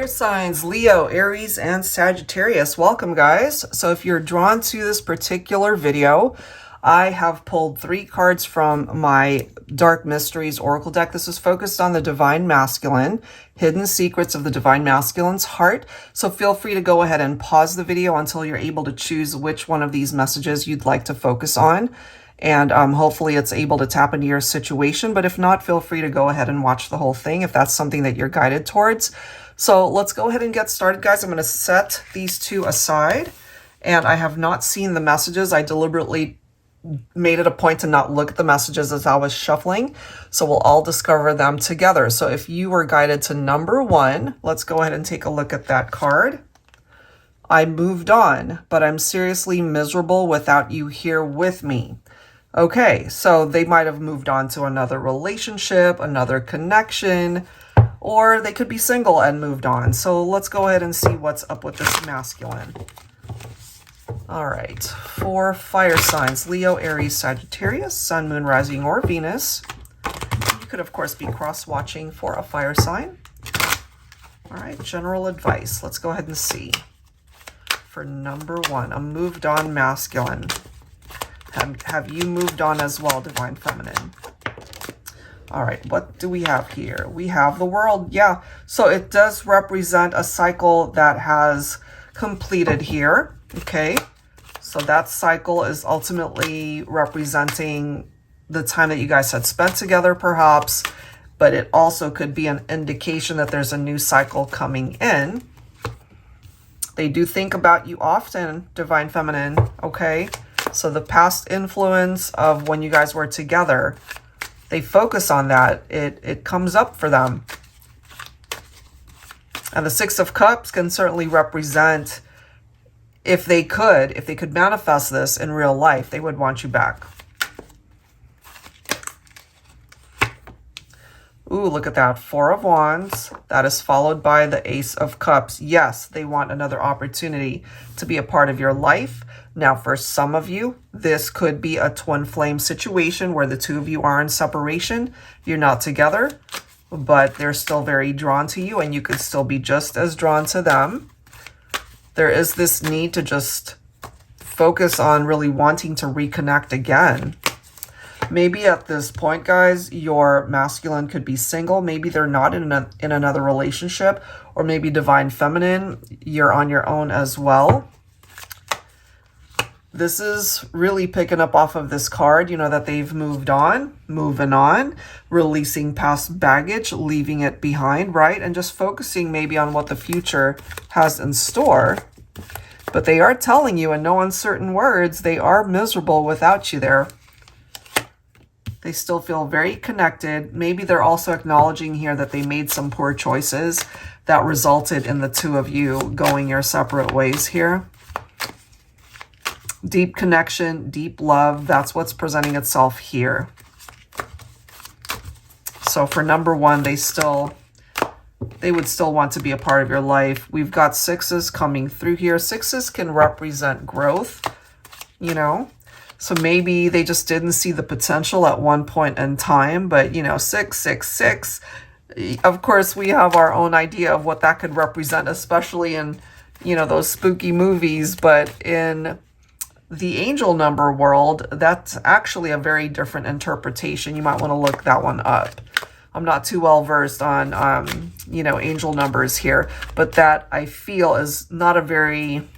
Fire signs, Leo, Aries, and Sagittarius. Welcome, guys. So if you're drawn to this particular video, I have pulled 3 cards from my Dark Mysteries Oracle deck. This is focused on the Divine Masculine, hidden secrets of the Divine Masculine's heart. So feel free to go ahead and pause the video until you're able to choose which one of these messages you'd like to focus on. And hopefully it's able to tap into your situation. But if not, feel free to go ahead and watch the whole thing if that's something that you're guided towards. So let's go ahead and get started, guys. I'm going to set these 2 aside. And I have not seen the messages. I deliberately made it a point to not look at the messages as I was shuffling. So we'll all discover them together. So if you were guided to number 1, let's go ahead and take a look at that card. I moved on, but I'm seriously miserable without you here with me. Okay, so they might have moved on to another relationship, another connection, or they could be single and moved on. So let's go ahead and see what's up with this masculine. All right, 4 fire signs, Leo, Aries, Sagittarius, Sun, Moon, Rising, or Venus. You could, of course, be cross-watching for a fire sign. All right, general advice. Let's go ahead and see. For number 1, a moved on masculine. Have you moved on as well, Divine Feminine? All right, what do we have here? We have the World. Yeah, so it does represent a cycle that has completed here. Okay, so that cycle is ultimately representing the time that you guys had spent together, perhaps, but it also could be an indication that there's a new cycle coming in. They do think about you often, Divine Feminine, okay? So the past influence of when you guys were together, they focus on that. It comes up for them. And the 6 of Cups can certainly represent, if they could manifest this in real life, they would want you back. Ooh, look at that. 4 of Wands. That is followed by the Ace of Cups. Yes, they want another opportunity to be a part of your life. Now, for some of you, this could be a twin flame situation where the 2 of you are in separation. You're not together, but they're still very drawn to you, and you could still be just as drawn to them. There is this need to just focus on really wanting to reconnect again. Maybe at this point, guys, your masculine could be single. Maybe they're not in another relationship, or maybe Divine Feminine, you're on your own as well. This is really picking up off of this card, you know, that they've moved on, moving on, releasing past baggage, leaving it behind, right? And just focusing maybe on what the future has in store. But they are telling you in no uncertain words, they are miserable without you there. They still feel very connected. Maybe they're also acknowledging here that they made some poor choices that resulted in the 2 of you going your separate ways here. Deep connection, deep love, that's what's presenting itself here. So for number 1, they would still want to be a part of your life. We've got 6s coming through here. 6s can represent growth, you know. So maybe they just didn't see the potential at one point in time, but you know, 666, of course, we have our own idea of what that could represent, especially in, you know, those spooky movies, but in the angel number world, that's actually a very different interpretation. You might want to look that one up. I'm not too well versed on, you know, angel numbers here, but that I feel is not a very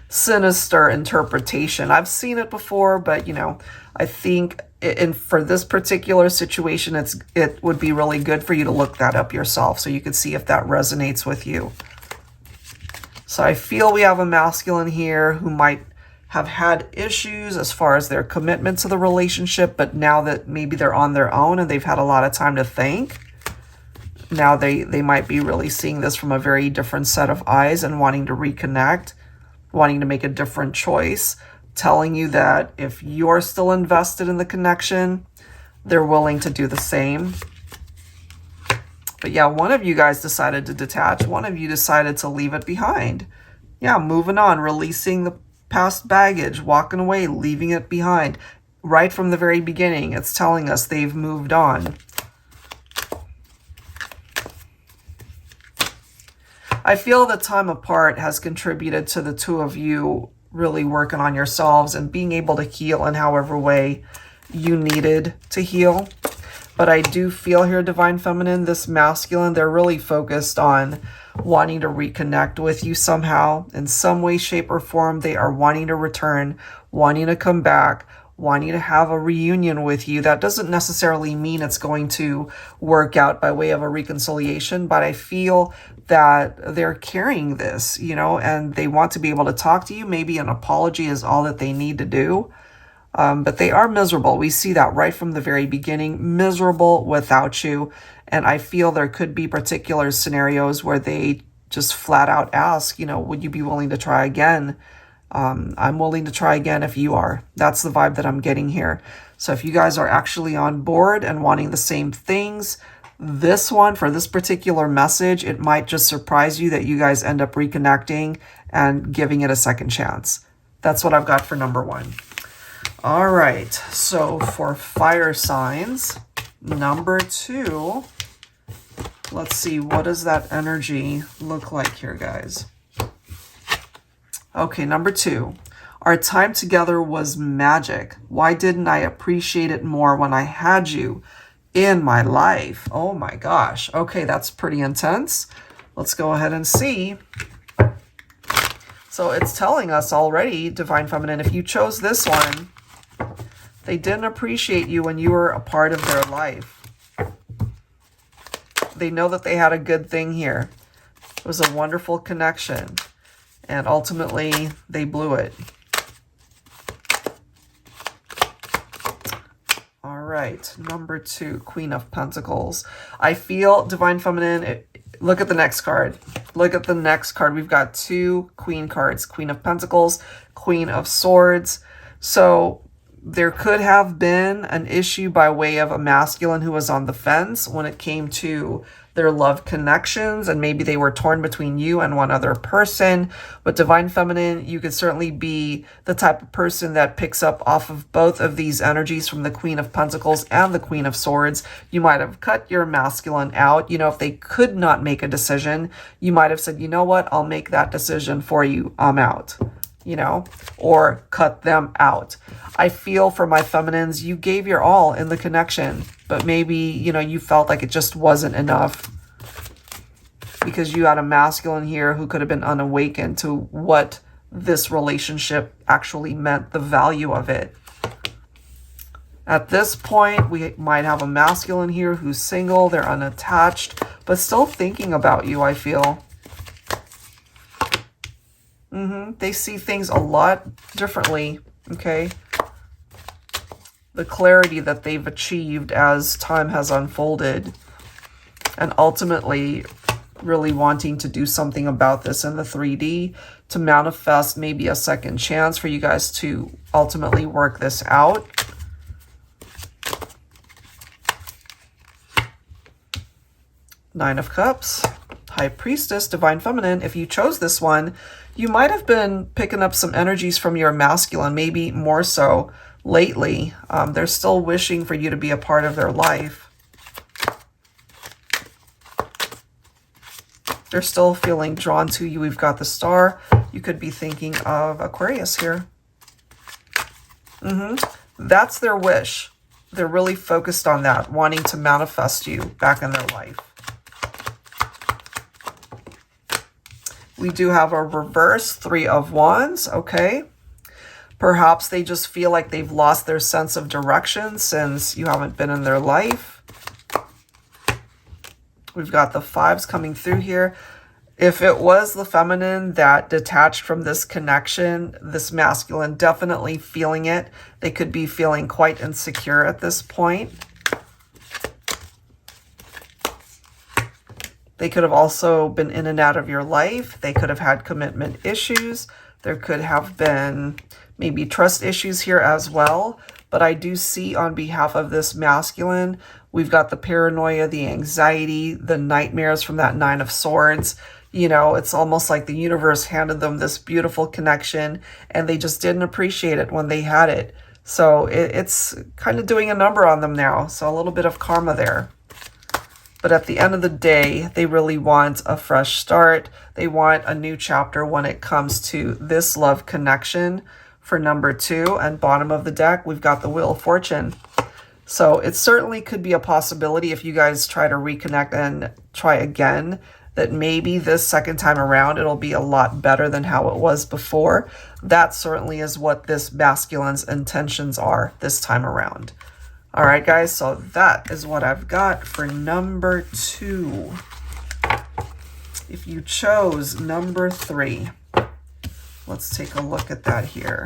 sinister interpretation. I've seen it before, but, you know, I think for this particular situation, it would be really good for you to look that up yourself so you could see if that resonates with you. So I feel we have a masculine here who might have had issues as far as their commitment to the relationship, but now that maybe they're on their own and they've had a lot of time to think, now they might be really seeing this from a very different set of eyes and wanting to reconnect, wanting to make a different choice, telling you that if you're still invested in the connection, they're willing to do the same. But yeah, one of you guys decided to detach. One of you decided to leave it behind. Yeah, moving on, releasing the past baggage, walking away, leaving it behind. Right from the very beginning, it's telling us they've moved on. I feel the time apart has contributed to the two of you really working on yourselves and being able to heal in however way you needed to heal. But I do feel here, Divine Feminine, this masculine, they're really focused on wanting to reconnect with you somehow. In some way, shape, or form, they are wanting to return, wanting to come back, wanting to have a reunion with you. That doesn't necessarily mean it's going to work out by way of a reconciliation, but I feel that they're carrying this, you know, and they want to be able to talk to you. Maybe an apology is all that they need to do. But they are miserable. We see that right from the very beginning, miserable without you. And I feel there could be particular scenarios where they just flat out ask, you know, would you be willing to try again? I'm willing to try again if you are. That's the vibe that I'm getting here. So if you guys are actually on board and wanting the same things, this one, for this particular message, it might just surprise you that you guys end up reconnecting and giving it a second chance. That's what I've got for number one. All right, so for fire signs, number two, let's see, what does that energy look like here, guys? Okay, number two, our time together was magic. Why didn't I appreciate it more when I had you in my life? Oh my gosh. Okay, that's pretty intense. Let's go ahead and see. So it's telling us already, Divine Feminine, if you chose this one, they didn't appreciate you when you were a part of their life. They know that they had a good thing here. It was a wonderful connection. And ultimately, they blew it. All right, number two, Queen of Pentacles. I feel, Divine Feminine, look at the next card. Look at the next card. We've got two Queen cards, Queen of Pentacles, Queen of Swords. So there could have been an issue by way of a masculine who was on the fence when it came to their love connections, and maybe they were torn between you and one other person. But Divine Feminine, you could certainly be the type of person that picks up off of both of these energies from the Queen of Pentacles and the Queen of Swords. You might have cut your masculine out. You know, if they could not make a decision, you might have said, you know what, I'll make that decision for you. I'm out. You know, or cut them out. I feel for my feminines, you gave your all in the connection, but maybe, you know, you felt like it just wasn't enough because you had a masculine here who could have been unawakened to what this relationship actually meant, the value of it. At this point, we might have a masculine here who's single, they're unattached, but still thinking about you, I feel. They see things a lot differently, okay? The clarity that they've achieved as time has unfolded, and ultimately really wanting to do something about this in the 3D to manifest maybe a second chance for you guys to ultimately work this out. Nine of Cups, High Priestess, Divine Feminine. If you chose this one, you might have been picking up some energies from your masculine, maybe more so lately. They're still wishing for you to be a part of their life. They're still feeling drawn to you. We've got the Star. You could be thinking of Aquarius here. That's their wish. They're really focused on that, wanting to manifest you back in their life. We do have a reverse, Three of Wands, okay? Perhaps they just feel like they've lost their sense of direction since you haven't been in their life. We've got the fives coming through here. If it was the feminine that detached from this connection, this masculine definitely feeling it. They could be feeling quite insecure at this point. They could have also been in and out of your life. They could have had commitment issues. There could have been maybe trust issues here as well. But I do see on behalf of this masculine, we've got the paranoia, the anxiety, the nightmares from that Nine of Swords. You know, it's almost like the universe handed them this beautiful connection and they just didn't appreciate it when they had it. So it's kind of doing a number on them now. So a little bit of karma there. But at the end of the day, they really want a fresh start. They want a new chapter when it comes to this love connection for number 2. And bottom of the deck, we've got the Wheel of Fortune. So it certainly could be a possibility if you guys try to reconnect and try again, that maybe this second time around, it'll be a lot better than how it was before. That certainly is what this masculine's intentions are this time around. All right, guys, so that is what I've got for number 2. If you chose number 3, let's take a look at that here.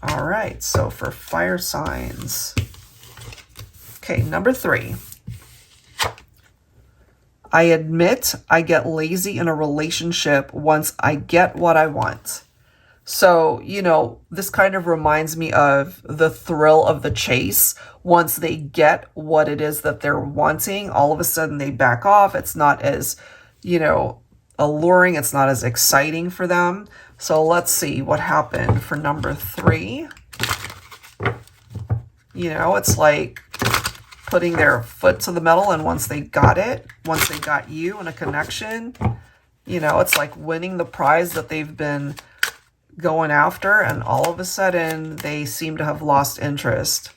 All right, so for fire signs. Okay, number 3. I admit I get lazy in a relationship once I get what I want. So, you know, this kind of reminds me of the thrill of the chase. Once they get what it is that they're wanting, all of a sudden they back off. It's not as, you know, alluring. It's not as exciting for them. So let's see what happened for number 3. You know, it's like putting their foot to the metal, and once they got it, once they got you in a connection, you know, it's like winning the prize that they've been going after, and all of a sudden they seem to have lost interest.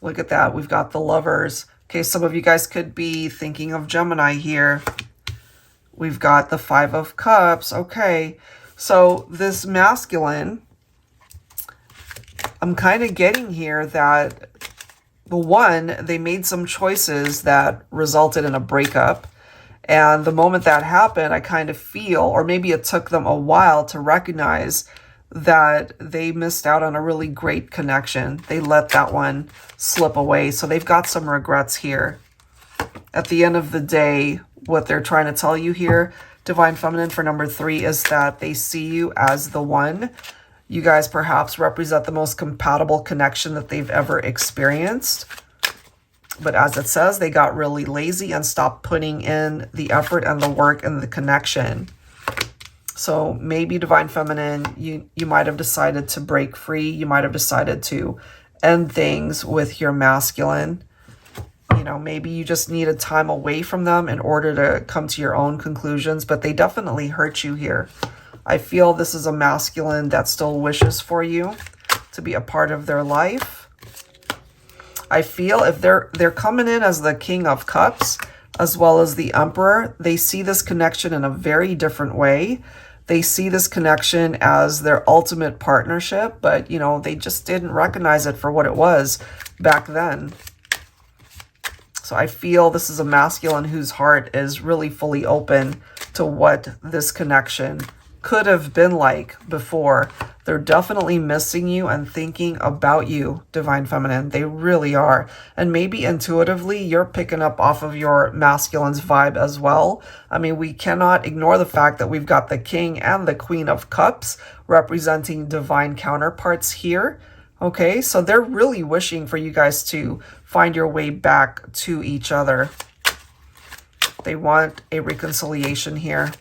Look at that. We've got the Lovers. Okay, some of you guys could be thinking of Gemini here. We've got the 5 of Cups. Okay, so this masculine, I'm kind of getting here that the one, they made some choices that resulted in a breakup. And the moment that happened, I kind of feel, or maybe it took them a while to recognize that they missed out on a really great connection. They let that one slip away. So they've got some regrets here. At the end of the day, what they're trying to tell you here, Divine Feminine, for number 3, is that they see you as the one. You guys perhaps represent the most compatible connection that they've ever experienced. But as it says, they got really lazy and stopped putting in the effort and the work and the connection. So maybe Divine Feminine, you might have decided to break free. You might have decided to end things with your masculine. You know, maybe you just needed time away from them in order to come to your own conclusions, but they definitely hurt you here. I feel this is a masculine that still wishes for you to be a part of their life. I feel if they're coming in as the King of Cups as well as the Emperor, they see this connection in a very different way. They see this connection as their ultimate partnership, but, you know, they just didn't recognize it for what it was back then. So I feel this is a masculine whose heart is really fully open to what this connection could have been like before. They're definitely missing you and thinking about you, Divine Feminine. They really are. And maybe intuitively, you're picking up off of your masculine's vibe as well. I mean, we cannot ignore the fact that we've got the King and the Queen of Cups representing divine counterparts here. Okay, so they're really wishing for you guys to find your way back to each other. They want a reconciliation here.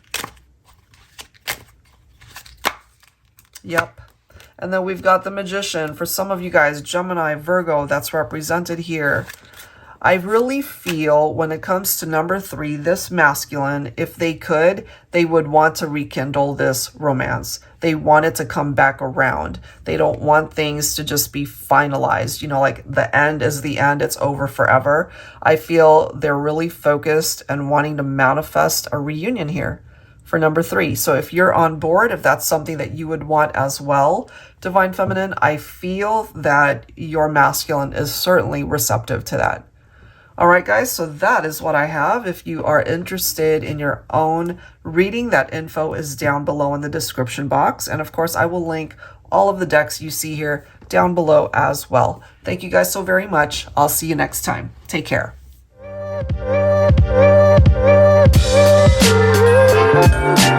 Yep. And then we've got the Magician. For some of you guys, Gemini, Virgo, that's represented here. I really feel when it comes to number 3, this masculine, if they could, they would want to rekindle this romance. They want it to come back around. They don't want things to just be finalized. You know, like the end is the end. It's over forever. I feel they're really focused and wanting to manifest a reunion here for number 3. So if you're on board, if that's something that you would want as well, Divine Feminine, I feel that your masculine is certainly receptive to that. All right, guys, so that is what I have. If you are interested in your own reading, that info is down below in the description box. And of course, I will link all of the decks you see here down below as well. Thank you guys so very much. I'll see you next time. Take care. Thank you.